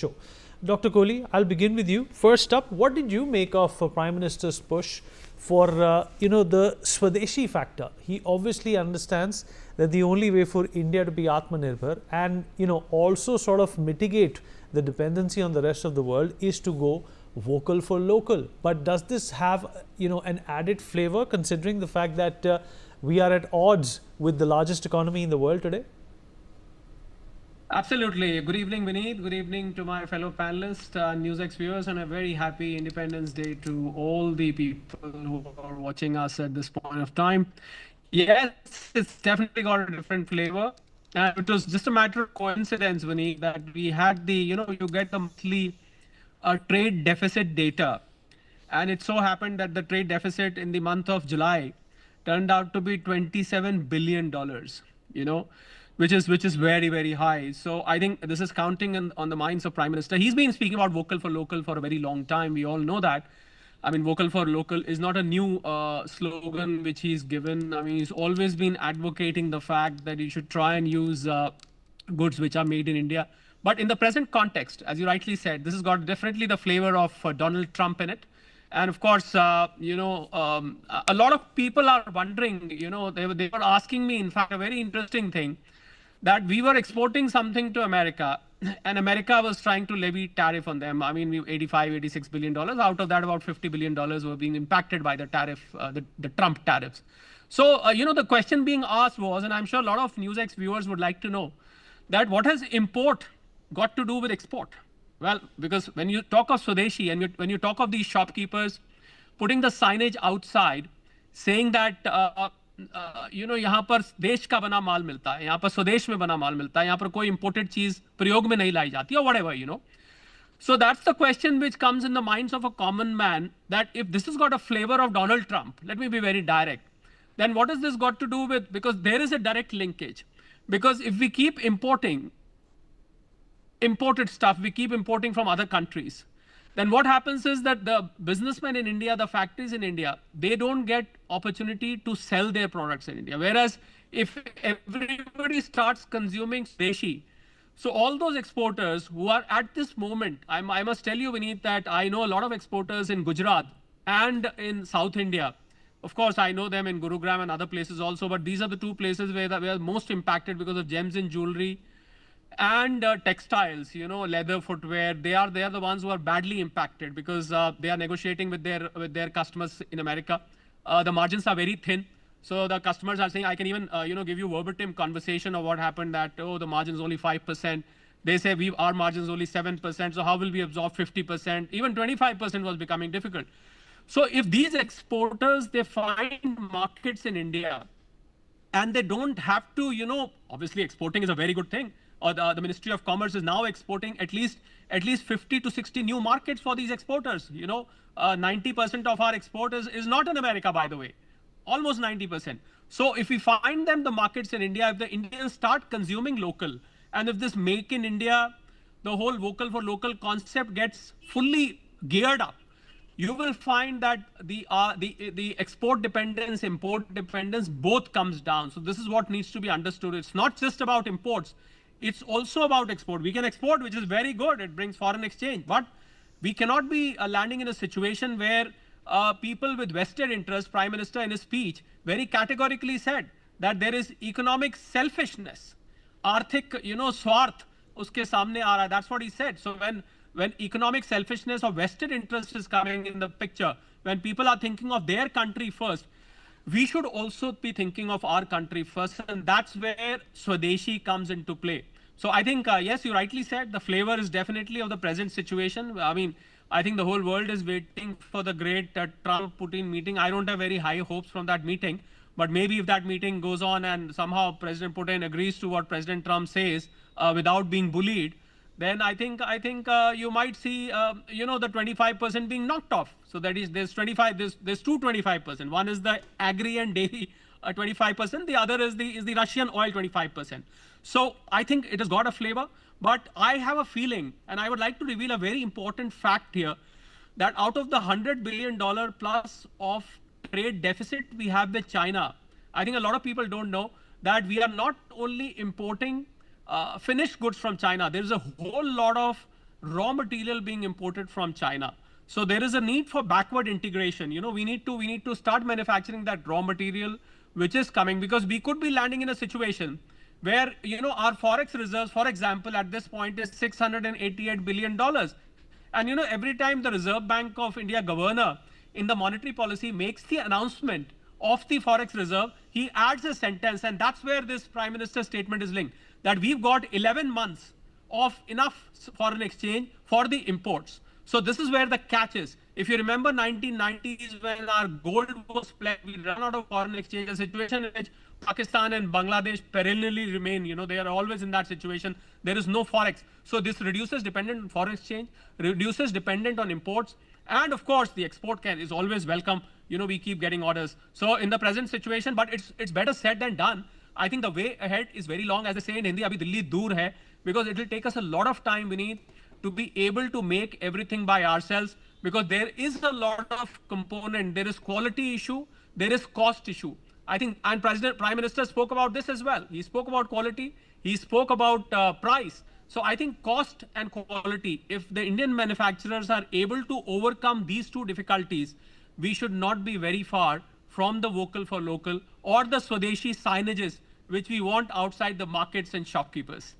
show. Dr. Kohli, I'll begin with you. First up, what did you make of Prime Minister's push for the Swadeshi factor? He obviously understands that the only way for India to be Aatmanirbhar and also sort of mitigate the dependency on the rest of the world is to go vocal for local. But does this have an added flavor considering the fact that we are at odds with the largest economy in the world today? Absolutely. Good evening, Vineet. Good evening to my fellow panelists, NewsX viewers, and a very happy Independence Day to all the people who are watching us at this point of time. Yes, it's definitely got a different flavor. And it was just a matter of coincidence, Vineet, that we had you get the monthly trade deficit data. And it so happened that the trade deficit in the month of July turned out to be $27 billion, which is very, very high. So I think this is counting on the minds of Prime Minister. He's been speaking about vocal for local for a very long time. We all know that. I mean, vocal for local is not a new slogan which he's given. I mean, he's always been advocating the fact that you should try and use goods which are made in India. But in the present context, as you rightly said, this has got definitely the flavor of Donald Trump in it. And of course, a lot of people are wondering, they were asking me, in fact, a very interesting thing, that we were exporting something to America and America was trying to levy tariff on them. I mean, $86 billion. Out of that, about $50 billion were being impacted by the tariff, the Trump tariffs. So, the question being asked was, and I'm sure a lot of NewsX viewers would like to know, that what has import got to do with export? Well, because when you talk of Swadeshi and when you talk of these shopkeepers putting the signage outside saying that, यहाँ पर देश का बना माल मिलता है, यहाँ पर स्वदेश में बना माल मिलता है, यहाँ पर कोई imported चीज प्रयोग में नहीं लाई जाती, or whatever, So that's the question which comes in the minds of a common man, that if this has got a flavor of Donald Trump, let me be very direct, then what has this got to do with, because there is a direct linkage. Because if we keep importing imported stuff, we keep importing from other countries, then what happens is that the businessmen in India, the factories in India, they don't get opportunity to sell their products in India. Whereas if everybody starts consuming Swadeshi, so all those exporters who are at this moment, I must tell you, Vineet, that I know a lot of exporters in Gujarat and in South India. Of course, I know them in Gurugram and other places also, but these are the two places where we are most impacted because of gems and jewelry and textiles, leather, footwear. They are the ones who are badly impacted because they are negotiating with their customers in America. The margins are very thin. So the customers are saying, I can even give you verbatim conversation of what happened, that, oh, the margin is only 5%. They say our margin is only 7%. So how will we absorb 50%? Even 25% was becoming difficult. So if these exporters, they find markets in India and they don't have to, obviously exporting is a very good thing. Or the Ministry of Commerce is now exporting at least 50 to 60 new markets for these exporters. 90% of our export is not in America, by the way, almost 90%. So if we find them the markets in India, if the Indians start consuming local, and if this make in India, the whole vocal for local concept gets fully geared up, you will find that the export dependence, import dependence, both comes down. So this is what needs to be understood. It's not just about imports. It's also about export. We can export, which is very good. It brings foreign exchange. But we cannot be landing in a situation where people with vested interest, Prime Minister in his speech, very categorically said that there is economic selfishness. Arthik, swarth, uske samne aa raha hai. That's what he said. So when economic selfishness or vested interest is coming in the picture, when people are thinking of their country first, we should also be thinking of our country first, and that's where Swadeshi comes into play. So I think, yes, you rightly said, the flavor is definitely of the present situation. I mean, I think the whole world is waiting for the great Trump-Putin meeting. I don't have very high hopes from that meeting, but maybe if that meeting goes on and somehow President Putin agrees to what President Trump says without being bullied, then I think you might see, the 25% being knocked off. So that is, there's two 25%. One is the agri and dairy 25%. The other is the Russian oil 25%. So I think it has got a flavor, but I have a feeling, and I would like to reveal a very important fact here, that out of the $100 billion plus of trade deficit we have with China, I think a lot of people don't know that we are not only importing finished goods from China. There is a whole lot of raw material being imported from China. So there is a need for backward integration. We need to start manufacturing that raw material which is coming, because we could be landing in a situation where our forex reserves, for example, at this point is $688 billion. And every time the Reserve Bank of India governor in the monetary policy makes the announcement of the forex reserve, he adds a sentence, and that's where this Prime Minister's statement is linked, that we've got 11 months of enough foreign exchange for the imports. So this is where the catch is. If you remember 1990s, when our gold was pledged, we ran out of foreign exchange, a situation in which Pakistan and Bangladesh perennially remain, they are always in that situation. There is no forex. So this reduces dependence on foreign exchange, reduces dependent on imports, and of course the export can is always welcome. We keep getting orders. So in the present situation, but it's better said than done. I think the way ahead is very long. As they say in Hindi, abhi Delhi dur hai, because it will take us a lot of time, we need to be able to make everything by ourselves, because there is a lot of component. There is quality issue, there is cost issue. I think, and Prime Minister spoke about this as well. He spoke about quality, he spoke about price. So I think cost and quality, if the Indian manufacturers are able to overcome these two difficulties, we should not be very far from the vocal for local or the Swadeshi signages which we want outside the markets and shopkeepers.